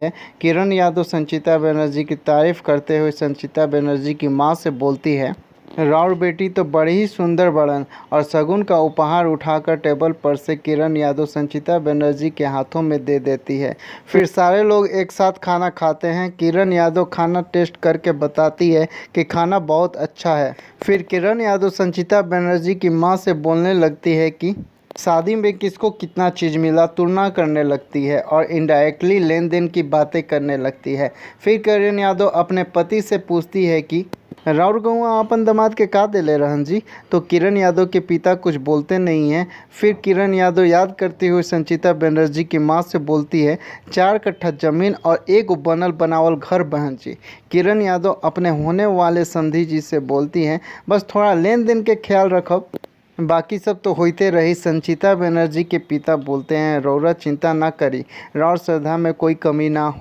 है। किरण यादव संचिता बनर्जी की तारीफ करते हुए संचिता बनर्जी की मां से बोलती है, राउर बेटी तो बड़ी ही सुंदर बड़न, और शगुन का उपहार उठाकर टेबल पर से किरण यादव संचिता बनर्जी के हाथों में दे देती है। फिर सारे लोग एक साथ खाना खाते हैं। किरण यादव खाना टेस्ट करके बताती है कि खाना बहुत अच्छा है। फिर किरण यादव संचिता बनर्जी की मां से बोलने लगती है कि शादी में किसको कितना चीज़ मिला तुलना करने लगती है और इनडायरेक्टली लेन देन की बातें करने लगती है। फिर किरण यादव अपने पति से पूछती है कि राउर गौआ अपन दामाद के का देले रहन जी। तो किरण यादव के पिता कुछ बोलते नहीं हैं। फिर किरण यादव याद करती हुई संचिता बनर्जी की मां से बोलती है, 4 कट्ठा जमीन और एक बनल बनावल घर बहन जी। किरण यादव अपने होने वाले समधी जी से बोलती हैं, बस थोड़ा लेन देन के ख्याल रखब, बाकी सब तो होते रही। संचिता बनर्जी के पिता बोलते हैं, रौरा चिंता ना करी, राउर श्रद्धा में कोई कमी ना हो।